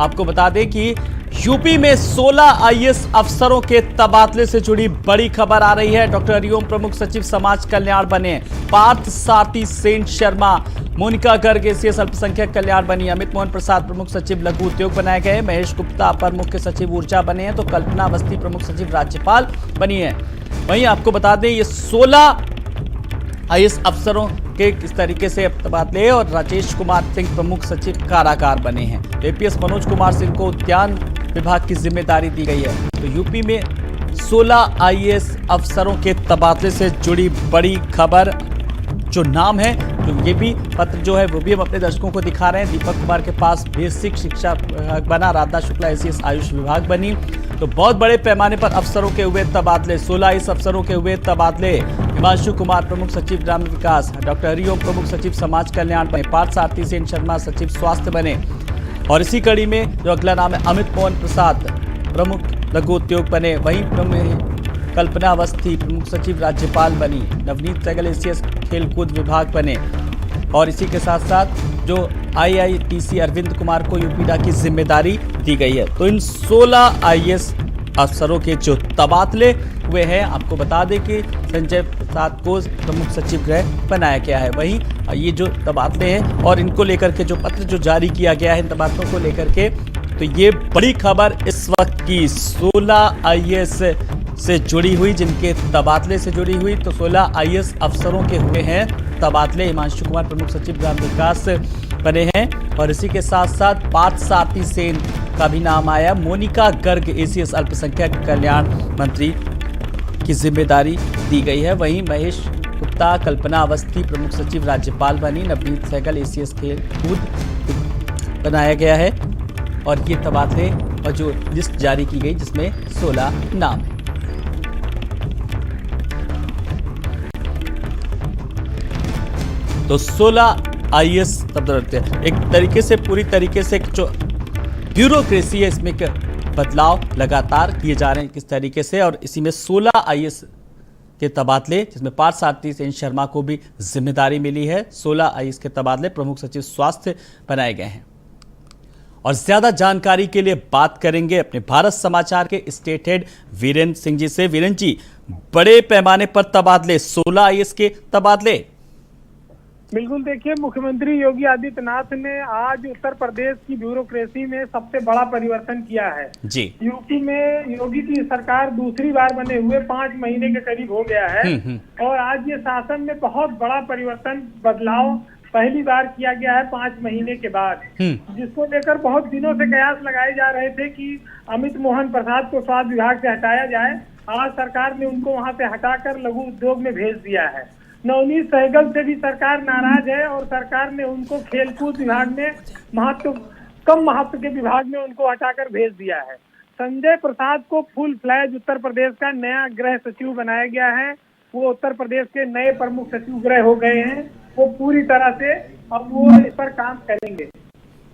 आपको बता दें कि यूपी में 16 आईएएस अफसरों के तबादले से जुड़ी बड़ी खबर आ रही है। डॉक्टर हरिओम प्रमुख सचिव समाज कल्याण बने, पार्थ सारथी सेन शर्मा, मोनिका गर्ग एसीएस अल्पसंख्यक कल्याण बनी, अमित मोहन प्रसाद प्रमुख सचिव लघु उद्योग बनाए गए, महेश गुप्ता अपर मुख्य सचिव ऊर्जा बने हैं, तो कल्पना अवस्थी प्रमुख सचिव राज्यपाल बनी है। वहीं आपको बता दें ये 16 आईएएस अफसरों के किस तरीके से तबादले और राजेश कुमार सिंह प्रमुख सचिव कारागार बने हैं। एपीएस मनोज कुमार सिंह को उद्यान विभाग की जिम्मेदारी दी गई है। तो यूपी में 16 आईएएस अफसरों के तबादले से जुड़ी बड़ी खबर जो नाम है, तो ये भी पत्र जो है वो भी हम अपने दर्शकों को दिखा रहे हैं। दीपक कुमार के पास बेसिक शिक्षा विभाग बना, राधा शुक्ला एसीएस आयुष विभाग बनी। तो बहुत बड़े पैमाने पर अफसरों के हुए तबादले, 16 आईएएस अफसरों के हुए तबादले। हिमांशु कुमार प्रमुख सचिव ग्राम्य विकास, डॉक्टर हरिओम प्रमुख सचिव समाज कल्याण बने, पार्थ सारथी सेन शर्मा सचिव स्वास्थ्य बने। और इसी कड़ी में जो अगला नाम है अमित मोहन प्रसाद प्रमुख लघु उद्योग बने। वहीं कल्पना अवस्थी प्रमुख सचिव राज्यपाल बनी, नवनीत सहगल एसीएस खेलकूद विभाग बने। और इसी के साथ साथ जो आईआईटीसी अरविंद कुमार को यूपीडा की जिम्मेदारी दी गई है। तो इन 16 आईएएस अफसरों के जो तबादले हुए हैं, आपको बता दें कि संजय प्रसाद को प्रमुख सचिव गृह बनाया गया है। वहीं ये जो तबादले हैं और इनको लेकर के जो पत्र जो जारी किया गया है इन तबादलों को लेकर के, तो ये बड़ी खबर इस वक्त की 16 आईएएस से जुड़ी हुई, जिनके तबादले से जुड़ी हुई। तो 16 आईएएस अफसरों के हुए हैं तबादले। हिमांशु कुमार प्रमुख सचिव ग्राम विकास बने हैं और इसी के साथ साथ पार्थ सारथी सेन का भी नाम आया। मोनिका गर्ग एसीएस अल्पसंख्यक कल्याण मंत्री की जिम्मेदारी दी गई है। वहीं महेश गुप्ता, कल्पना अवस्थी प्रमुख सचिव राज्यपाल बनी, नवनीत सहगल एसीएस खेलकूद बनाया गया है। और ये तबादले और जो लिस्ट जारी की गई जिसमें 16 नाम है। तो 16 आईएएस तबादले एक तरीके से पूरी तरीके से जो ब्यूरोक्रेसी है इसमें बदलाव लगातार किए जा रहे हैं किस तरीके से। और इसी में 16 आईएएस के तबादले, जिसमें पार्थ सारथी सेन शर्मा को भी जिम्मेदारी मिली है। 16 आईएएस के तबादले प्रमुख सचिव स्वास्थ्य बनाए गए हैं। और ज्यादा जानकारी के लिए बात करेंगे अपने भारत समाचार के स्टेट हेड वीरेंद्र सिंह जी से। वीरेंद्र जी, बड़े पैमाने पर तबादले, 16 आईएएस के तबादले। बिल्कुल, देखिए मुख्यमंत्री योगी आदित्यनाथ ने आज उत्तर प्रदेश की ब्यूरोक्रेसी में सबसे बड़ा परिवर्तन किया है जी। यूपी में योगी की सरकार दूसरी बार बने हुए 5 महीने के करीब हो गया है और आज ये शासन में बहुत बड़ा परिवर्तन, बदलाव पहली बार किया गया है 5 महीने के बाद, जिसको लेकर बहुत दिनों से कयास लगाए जा रहे थे कि अमित मोहन प्रसाद को स्वास्थ्य विभाग से हटाया जाए। आज सरकार ने उनको वहां से हटाकर लघु उद्योग में भेज दिया है। नवनीत सहगल से भी सरकार नाराज है और सरकार ने उनको खेलकूद विभाग में कम महत्व के विभाग में उनको हटाकर भेज दिया है। संजय प्रसाद को फुल फ्लैज उत्तर प्रदेश का नया गृह सचिव बनाया गया है। वो उत्तर प्रदेश के नए प्रमुख सचिव गृह हो गए हैं। वो पूरी तरह से अब वो इस पर काम करेंगे।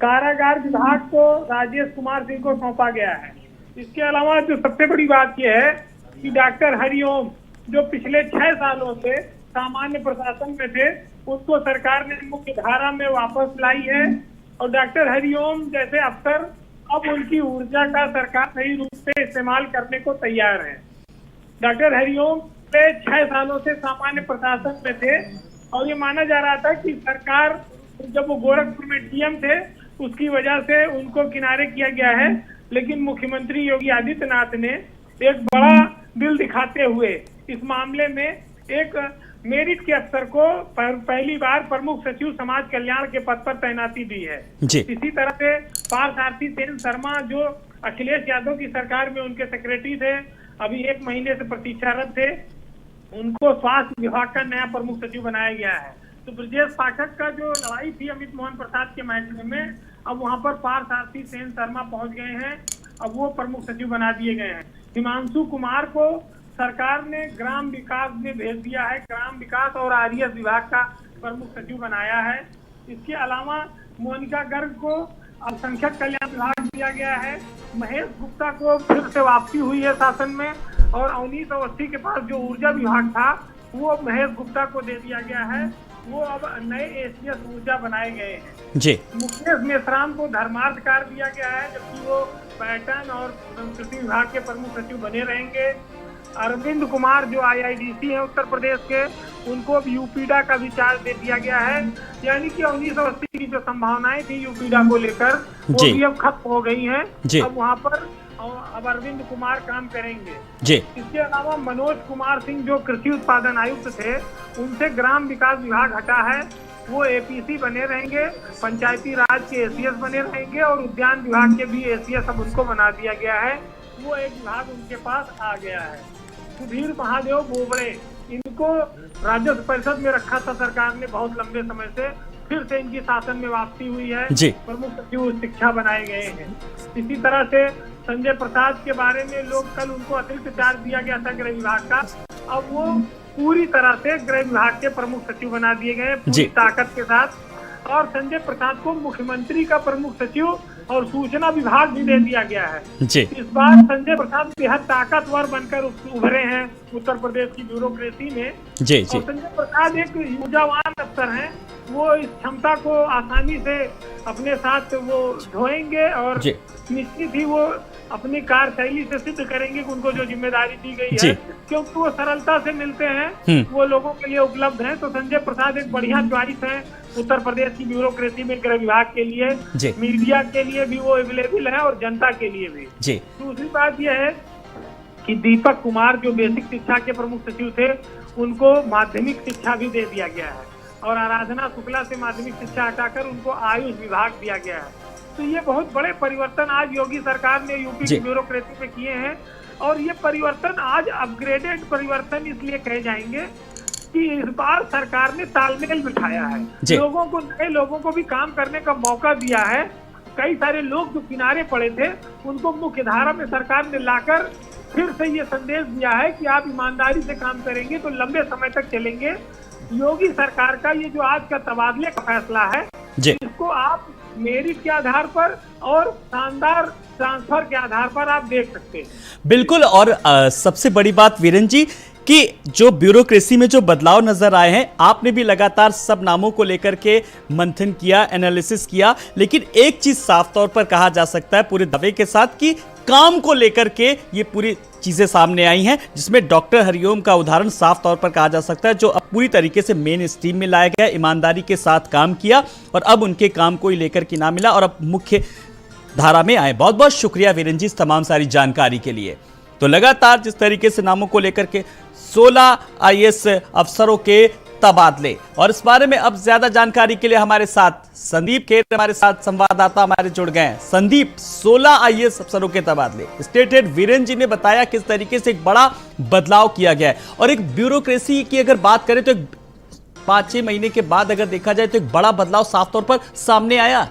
कारागार विभाग को राजेश कुमार सिंह को सौंपा गया है। इसके अलावा जो सबसे बड़ी बात यह है कि डॉक्टर हरिओम, जो पिछले 6 सालों से सामान्य प्रशासन में थे, उसको सरकार ने मुख्य धारा में वापस लाई है। और डॉक्टर हरिओम जैसे अफसर अब उनकी ऊर्जा का सरकार सही रूप से इस्तेमाल करने को तैयार है। डॉक्टर हरिओम पिछले 6 सालों से सामान्य प्रशासन में थे और ये माना जा रहा था कि सरकार, जब वो गोरखपुर में डीएम थे, उसकी वजह से उनको किनारे किया गया है। लेकिन मुख्यमंत्री योगी आदित्यनाथ ने एक बड़ा दिल दिखाते हुए इस मामले में एक मेरिट के अफसर को पहली बार प्रमुख सचिव समाज कल्याण के पद पर तैनाती दी है। इसी तरह से पार्थ सारथी सेन शर्मा, जो अखिलेश यादव की सरकार में उनके सेक्रेटरी थे, अभी 1 महीने से प्रतीक्षारत थे, उनको स्वास्थ्य विभाग का नया प्रमुख सचिव बनाया गया है। तो ब्रजेश पाठक का जो लड़ाई थी अमित मोहन प्रसाद के महकमे में, अब वहां पर पार्थ सारथी सेन शर्मा पहुंच गए हैं। अब वो प्रमुख सचिव बना दिए गए हैं। हिमांशु कुमार को सरकार ने ग्राम विकास में भेज दिया है। ग्राम विकास और आरएस विभाग का प्रमुख सचिव बनाया है। इसके अलावा मोनिका गर्ग को अल्पसंख्यक कल्याण विभाग दिया गया है। महेश गुप्ता को फिर से वापसी हुई है शासन में। और अवनीश अवस्थी के पास जो ऊर्जा विभाग था वो महेश गुप्ता को दे दिया गया है। वो अब नए एसीएस ऊर्जा बनाए गए हैं। जी मुकेश मेश्राम को धर्मार्थ कार्य दिया गया है, जबकि वो पर्यटन और संस्कृति विभाग के प्रमुख सचिव बने रहेंगे। अरविंद कुमार जो IIDC है उत्तर प्रदेश के, उनको अब यूपीडा का भी चार्ज दे दिया गया है। यानी कि 1980 की जो संभावनाएं थी यूपीडा को लेकर वो भी अब खत्म हो गई हैं। अब वहाँ पर अब अरविंद कुमार काम करेंगे। जी इसके अलावा मनोज कुमार सिंह जो कृषि उत्पादन आयुक्त थे, उनसे ग्राम विकास विभाग हटा है, वो APC बने रहेंगे। पंचायती राज के ACS बने रहेंगे और उद्यान विभाग के भी ACS अब उनको बना दिया गया है। वो एक विभाग उनके पास आ गया है। सुधीर महादेव बोबड़े, इनको राजस्व परिषद में रखा था सरकार ने बहुत लंबे समय से, फिर से इनकी शासन में वापसी हुई है। प्रमुख सचिव शिक्षा बनाए गए हैं। इसी तरह से संजय प्रसाद के बारे में लोग कल उनको अतिरिक्त चार्ज दिया गया था गृह विभाग का, अब वो पूरी तरह से गृह विभाग के प्रमुख सचिव बना दिए गए पूरी ताकत के साथ। और संजय प्रसाद को मुख्यमंत्री का प्रमुख सचिव और सूचना विभाग भी दे दिया गया है। इस बार संजय प्रसाद बेहद ताकतवर बनकर उभरे हैं उत्तर प्रदेश की ब्यूरोक्रेसी में। और संजय प्रसाद एक ऊर्जावान अफसर हैं, वो इस क्षमता को आसानी से अपने साथ वो ढोएंगे और निश्चित ही वो अपनी कार्यशैली से सिद्ध करेंगे कि उनको जो जिम्मेदारी दी गई है, क्योंकि वो सरलता से मिलते हैं, वो लोगों के लिए उपलब्ध हैं। तो संजय प्रसाद एक बढ़िया चॉइस है उत्तर प्रदेश की ब्यूरोक्रेसी में गृह विभाग के लिए, मीडिया के लिए भी वो अवेलेबल है और जनता के लिए भी। दूसरी बात यह है कि दीपक कुमार जो बेसिक शिक्षा के प्रमुख सचिव थे, उनको माध्यमिक शिक्षा भी दे दिया गया है और आराधना शुक्ला से माध्यमिक शिक्षा हटाकर उनको आयुष विभाग दिया गया है। तो ये बहुत बड़े परिवर्तन आज योगी सरकार ने यूपी की ब्यूरोक्रेसी में किए हैं। और ये परिवर्तन आज अपग्रेडेड परिवर्तन इसलिए कहे जाएंगे कि इस बार सरकार ने तालमेल बिठाया है, लोगों को, नए लोगों को भी काम करने का मौका दिया है। कई सारे लोग जो किनारे पड़े थे उनको मुख्य धारा में सरकार ने लाकर फिर से ये संदेश दिया है कि आप ईमानदारी से काम करेंगे तो लंबे समय तक चलेंगे। योगी सरकार का ये जो आज का तबादले का फैसला है, इसको आप मेरिट के आधार पर और शानदार ट्रांसफर के आधार पर आप देख सकते हैं। बिल्कुल। और सबसे बड़ी बात वीरेंद्र जी कि जो ब्यूरोक्रेसी में जो बदलाव नजर आए हैं, आपने भी लगातार सब नामों को लेकर के मंथन किया, एनालिसिस किया, लेकिन एक चीज साफ तौर पर कहा जा सकता है पूरे दावे के साथ कि काम को लेकर के ये पूरी चीजें सामने आई हैं, जिसमें डॉक्टर हरिओम का उदाहरण साफ तौर पर कहा जा सकता है, जो अब पूरी तरीके से मेन स्ट्रीम में लाया गया, ईमानदारी के साथ काम किया और अब उनके काम को ही लेकर के ना मिला और अब मुख्य धारा में आए। बहुत बहुत शुक्रिया वीरेंद्र जी इस तमाम सारी जानकारी के लिए। तो लगातार जिस तरीके से नामों को लेकर के 16 IAS अफसरों के तबादले, और इस बारे में अब ज्यादा जानकारी के लिए हमारे साथ संदीप खेर, हमारे साथ संवाददाता हमारे जुड़ गए हैं। संदीप, 16 IAS अफसरों के तबादले, स्टेट हेड वीरेंद्र जी ने बताया किस तरीके से एक बड़ा बदलाव किया गया है और एक ब्यूरोक्रेसी की अगर बात करें तो 5-6 महीने के बाद अगर देखा जाए तो एक बड़ा बदलाव साफ तौर पर सामने आया।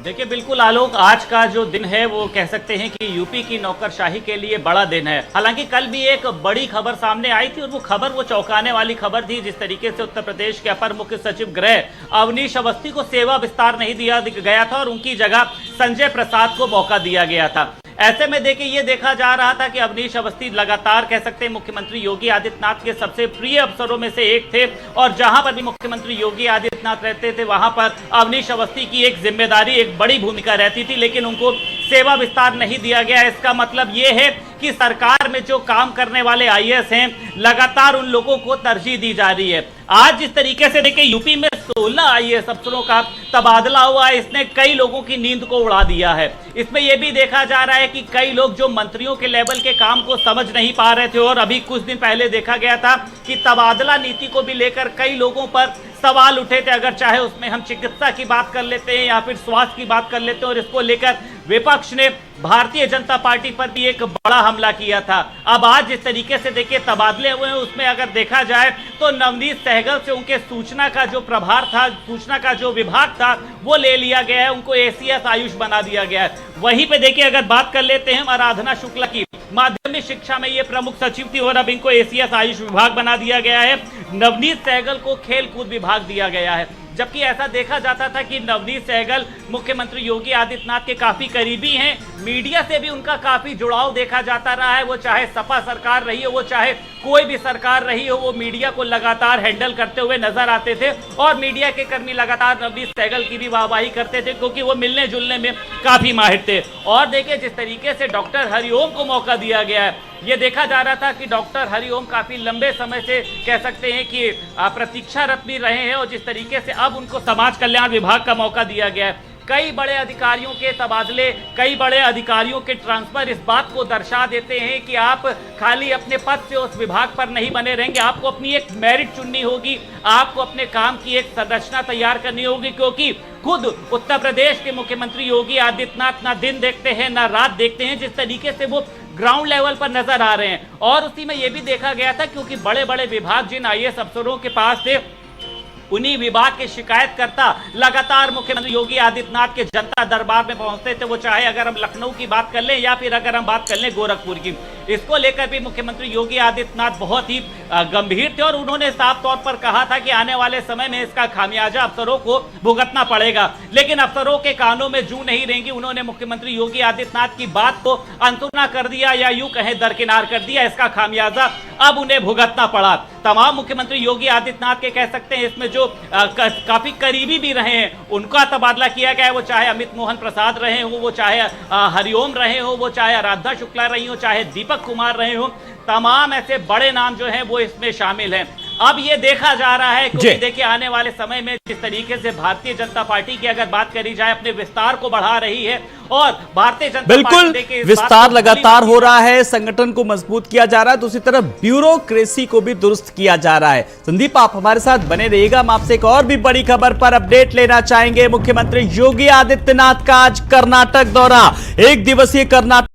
देखिए बिल्कुल आलोक, आज का जो दिन है वो कह सकते हैं कि यूपी की नौकरशाही के लिए बड़ा दिन है। हालांकि कल भी एक बड़ी खबर सामने आई थी और वो चौंकाने वाली खबर थी, जिस तरीके से उत्तर प्रदेश के अपर मुख्य सचिव गृह अवनीश अवस्थी को सेवा विस्तार नहीं दिया गया था और उनकी जगह संजय प्रसाद को मौका दिया गया था। ऐसे में देखिए ये देखा जा रहा था कि अवनीश अवस्थी लगातार कह सकते हैं मुख्यमंत्री योगी आदित्यनाथ के सबसे प्रिय अफसरों में से एक थे और जहां पर भी मुख्यमंत्री योगी आदित्यनाथ रहते थे वहां पर अवनीश अवस्थी की एक जिम्मेदारी, एक बड़ी भूमिका रहती थी, लेकिन उनको सेवा विस्तार नहीं दिया गया। इसका मतलब ये है कि सरकार में जो काम करने वाले IAS हैं, लगातार उन लोगों को तरजीह दी जा रही है। आज जिस तरीके से देखिए यूपी में 16 IAS अफसरों का तबादला हुआ है, इसने कई लोगों की नींद को उड़ा दिया है। इसमें यह भी देखा जा रहा है कि कई लोग जो मंत्रियों के लेवल के काम को समझ नहीं पा रहे थे, और अभी कुछ दिन पहले देखा गया था कि तबादला नीति को भी लेकर कई लोगों पर सवाल उठे थे, अगर चाहे उसमें हम चिकित्सा की बात कर लेते हैं या फिर स्वास्थ्य की बात कर लेते हैं, और इसको लेकर विपक्ष ने भारतीय जनता पार्टी पर भी एक बड़ा हमला किया था। अब आज जिस तरीके से देखिए तबादले हुए हैं, उसमें अगर देखा जाए तो नवनीत सहगल से उनके सूचना का जो प्रभार था, सूचना का जो विभाग था, वो ले लिया गया है, उनको ACS आयुष बना दिया गया है। वहीं पे देखिए अगर बात कर लेते हैं आराधना शुक्ला की, माध्यमिक शिक्षा में ये प्रमुख सचिव थी और अब इनको ACS आयुष विभाग बना दिया गया है। नवनीत सहगल को खेल कूद विभाग दिया गया है, जबकि ऐसा देखा जाता था कि नवनीत सहगल मुख्यमंत्री योगी आदित्यनाथ के काफी करीबी हैं, मीडिया से भी उनका काफी जुड़ाव देखा जाता रहा है। वो चाहे सपा सरकार रही हो, वो चाहे कोई भी सरकार रही हो, वो मीडिया को लगातार हैंडल करते हुए नजर आते थे और मीडिया के कर्मी लगातार नवनीत सहगल की भी वाहवाही करते थे क्योंकि वो मिलने जुलने में काफी माहिर थे। और देखिए जिस तरीके से डॉक्टर हरिओम को मौका दिया गया है, ये देखा जा रहा था कि डॉक्टर हरिओम काफी लंबे समय से कह सकते हैं कि प्रतीक्षारत भी रहे हैं और जिस तरीके से अब उनको समाज कल्याण विभाग का मौका दिया गया है, कई बड़े अधिकारियों के तबादले, कई बड़े अधिकारियों के ट्रांसफर इस बात को दर्शा देते हैं कि आप खाली अपने पद से उस विभाग पर नहीं बने रहेंगे, आपको अपनी एक मेरिट चुननी होगी, आपको अपने काम की एक संरचना तैयार करनी होगी, क्योंकि खुद उत्तर प्रदेश के मुख्यमंत्री योगी आदित्यनाथ ना दिन देखते हैं ना रात देखते हैं, जिस तरीके से वो ग्राउंड लेवल पर नजर आ रहे हैं। और उसी में यह भी देखा गया था क्योंकि बड़े बड़े विभाग जिन आईएएस अफसरों के पास थे, उन्हीं विभाग के शिकायतकर्ता लगातार मुख्यमंत्री योगी आदित्यनाथ के जनता दरबार में पहुंचते थे। वो चाहे अगर हम लखनऊ की बात कर लें या फिर अगर हम बात कर लें गोरखपुर की, इसको लेकर भी मुख्यमंत्री योगी आदित्यनाथ बहुत ही गंभीर थे और उन्होंने साफ तौर पर कहा था कि आने वाले समय में इसका खामियाजा अफसरों को भुगतना पड़ेगा। लेकिन अफसरों के कानों में जू नहीं रहेंगी, उन्होंने मुख्यमंत्री योगी आदित्यनाथ की बात को अनसुना कर दिया या यूं कहें दरकिनार कर दिया। इसका खामियाजा अब उन्हें भुगतना पड़ा। तमाम मुख्यमंत्री योगी आदित्यनाथ के कह सकते हैं इसमें जो काफी करीबी भी रहे हैं उनका तबादला किया गया है, वो चाहे अमित मोहन प्रसाद रहे हो, वो चाहे हरिओम रहे हो, वो चाहे आराध्या शुक्ला रही हो, चाहे दीपक कुमार रहे हो, तमाम ऐसे बड़े नाम जो हैं वो इसमें शामिल हैं। अब ये देखा जा रहा है क्योंकि देखिए आने वाले समय में जिस तरीके से भारतीय जनता पार्टी की अगर बात करी जाए अपने विस्तार को बढ़ा रही है और भारतीय जनता बिल्कुल पार्टी विस्तार लगातार हो रहा है, संगठन को मजबूत किया जा रहा है, दूसरी तरफ ब्यूरोक्रेसी को भी दुरुस्त किया जा रहा है। संदीप आप हमारे साथ बने रहिएगा, हम आपसे एक और भी बड़ी खबर पर अपडेट लेना चाहेंगे। मुख्यमंत्री योगी आदित्यनाथ का आज कर्नाटक दौरा, एक दिवसीय कर्नाटक